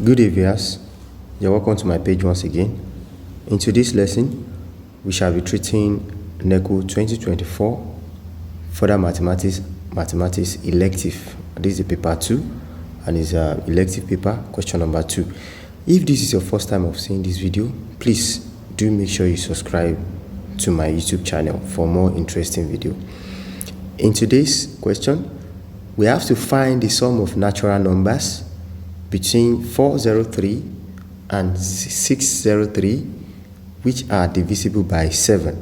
Good day, viewers. You're welcome to my page once again. In today's lesson, we shall be treating NECO 2024 Further Mathematics Elective. This is paper 2 and is elective paper question number 2. If this is your first time of seeing this video, please do make sure you subscribe to my YouTube channel for more interesting video. In today's question, we have to find the sum of natural numbers between 403 and 603, which are divisible by 7.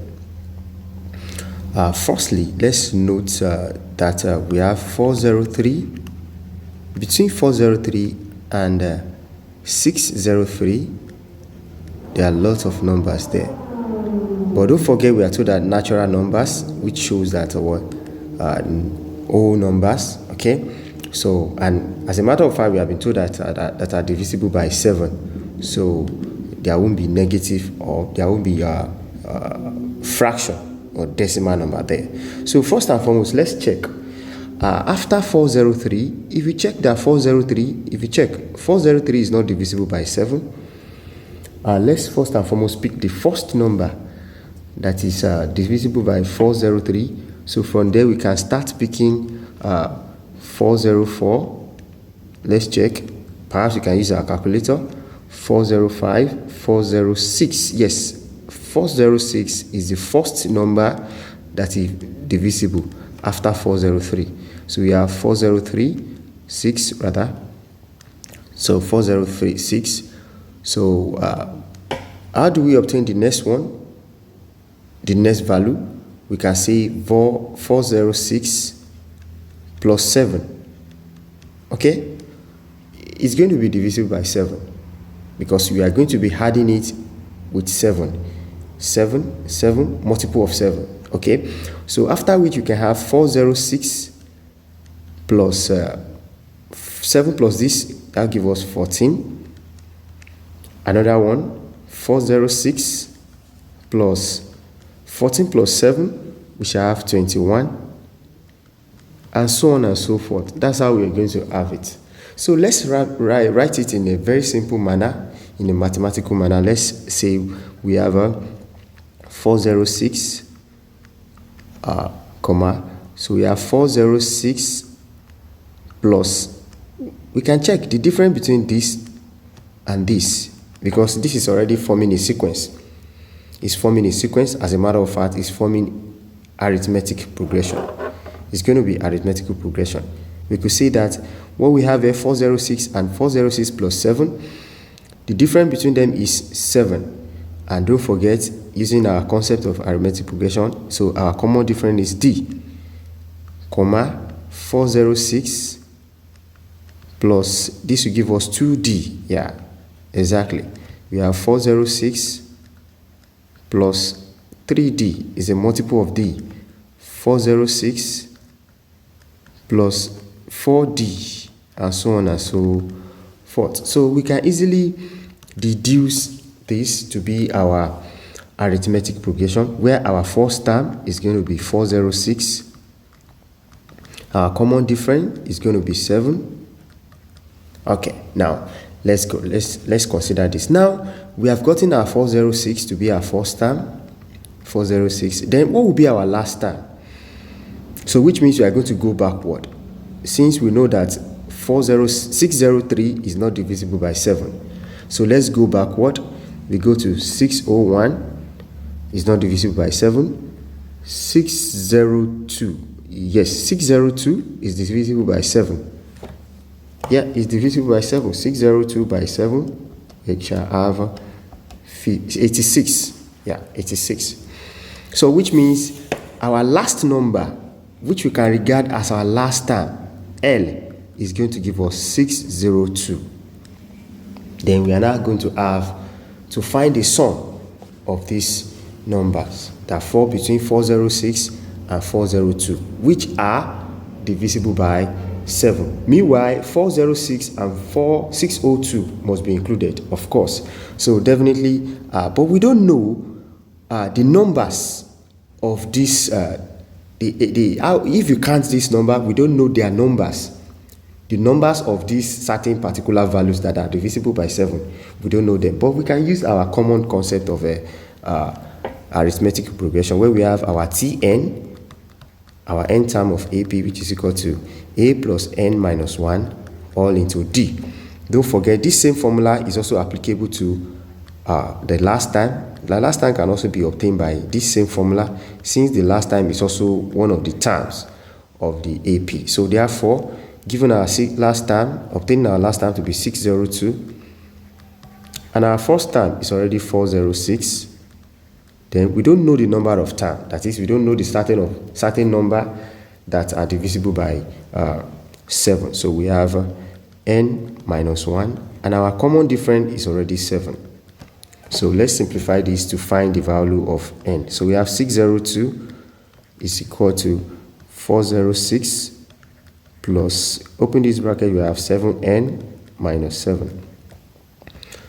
Firstly, let's note that we have 403. Between 403 and 603, there are lots of numbers there. But don't forget, we are told that natural numbers, which shows that whole numbers, okay? So, and as a matter of fact, we have been told that are divisible by 7. So there won't be negative, or there won't be a fraction or decimal number there. So first and foremost, let's check. After 403, if you check that 403 is not divisible by 7, let's first and foremost pick the first number that is divisible by 403. So from there, we can start picking 404. Let's check. Perhaps we can use our calculator. 405, 406. Yes, 406 is the first number that is divisible after 403. So we have 403, rather. So 403, 6. So how do we obtain the next one? The next value, we can say 406 plus 7. Okay, it's going to be divisible by 7 because we are going to be adding it with 7, multiple of 7. Okay, so after which you can have 406 plus 7 plus this, that'll give us 14. Another one, 406 plus 14 plus 7, we shall have 21. And so on and so forth. That's how we're going to have it. So let's write it in a very simple manner, in a mathematical manner. Let's say we have a 406, comma. So we have 406 plus, we can check the difference between this and this, because this is already forming a sequence. It's forming a sequence. As a matter of fact, it's forming arithmetic progression. It's going to be arithmetical progression. We could say that what we have here, 406 and 406 plus 7, the difference between them is 7. And don't forget, using our concept of arithmetic progression, so our common difference is D, comma, 406 plus, this will give us 2D. Yeah, exactly. We have 406 plus 3D is a multiple of D. 406 plus 4D, and so on and so forth. So we can easily deduce this to be our arithmetic progression, where our first term is going to be 406. Our common difference is going to be 7. Okay, now let's go. Let's consider this. Now we have gotten our 406 to be our first term, 406. Then what will be our last term? So which means we are going to go backward, since we know that 603 is not divisible by 7. So let's go backward. We go to 601, is not divisible by 7. 602, yes, 602 is divisible by 7. Yeah, it's divisible by 7. 602 by 7, we shall have 86. Yeah, 86. So which means our last number, which we can regard as our last term, L, is going to give us 602. Then we are now going to have to find the sum of these numbers that fall between 406 and 402, which are divisible by 7. Meanwhile, 406 and 602 must be included, of course. So definitely, but we don't know the numbers of this. If you count this number, we don't know their numbers. the numbers of these certain particular values that are divisible by 7, we don't know them, but we can use our common concept of a arithmetic progression, where we have our Tn, our n term of AP, which is equal to a plus n minus 1 all into d. Don't forget, this same formula is also applicable to the last time. The last time can also be obtained by this same formula, since the last time is also one of the terms of the AP. So therefore, given our last term, obtaining our last term to be 602, and our first term is already 406, then we don't know the number of terms. That is, we don't know the certain number that are divisible by 7. So we have n minus 1, and our common difference is already 7. So let's simplify this to find the value of n. So we have 602 is equal to 406 plus, open this bracket, we have 7n minus 7.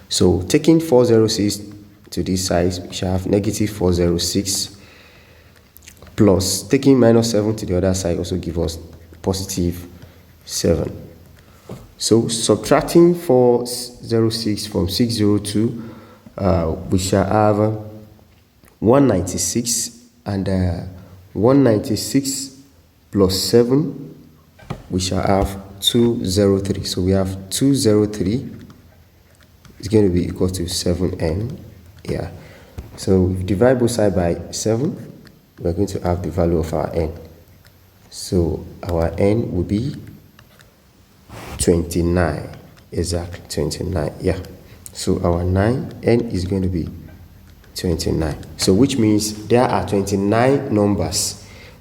So taking 406 to this side, we shall have negative 406, plus taking minus 7 to the other side also give us positive 7. So subtracting 406 from 602, we shall have 196, and 196 plus 7, we shall have 203. So we have 203 is going to be equal to 7n. Yeah. So if we divide both sides by 7, we're going to have the value of our n. So our n will be 29. Exactly 29. Yeah. So our n is going to be 29. So which means there are 29 numbers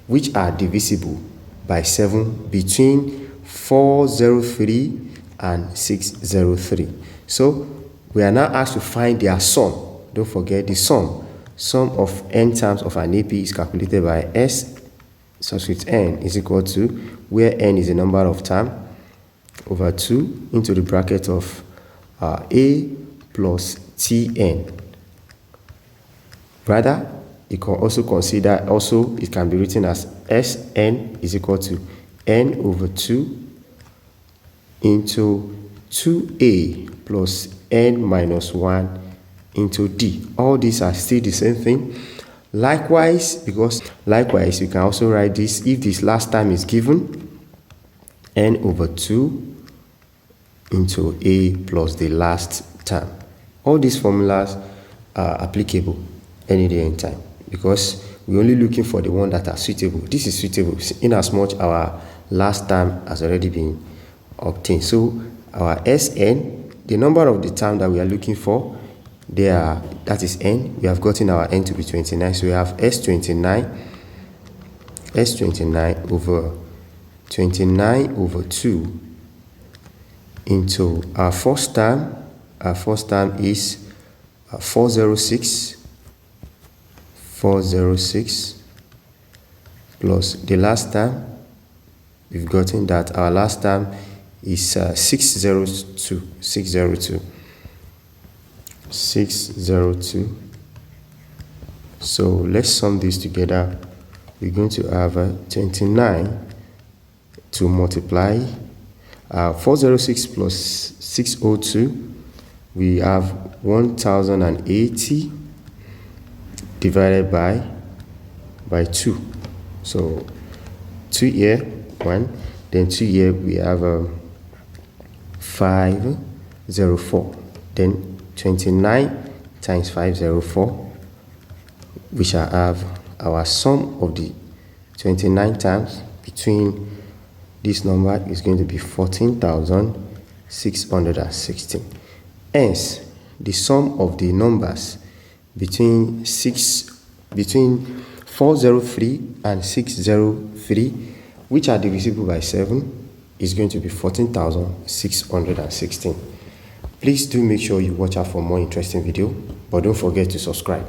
which are divisible by 7 between 403 and 603. So we are now asked to find their sum. Don't forget the sum. Sum of n terms of an AP is calculated by S subscript n is equal to, where n is the number of terms, over 2 into the bracket of A plus Tn. Rather, you can also consider, it can be written as Sn is equal to n over 2 into 2a plus n minus 1 into d. All these are still the same thing. Likewise, you can also write this, if this last time is given, n over 2 into a plus the last term. All these formulas are applicable any day in time, because we're only looking for the one that are suitable. This is suitable in as much our last term has already been obtained. So our Sn, the number of the term that we are looking for, that is n. We have gotten our n to be 29. So we have S29 over 29 over 2 into our first term. Our first term is 406 plus the last term. We've gotten that our last term is 602. So let's sum this together. We're going to have 29 to multiply 406 plus 602. We have 1080 divided by 2. So 2 here, 1, then 2 here, we have 504. Then 29 times 504, we shall have our sum of the 29 terms between this number is going to be 14,616. Hence, the sum of the numbers between 403 and 603, which are divisible by 7, is going to be 14,616. Please do make sure you watch out for more interesting videos, but don't forget to subscribe.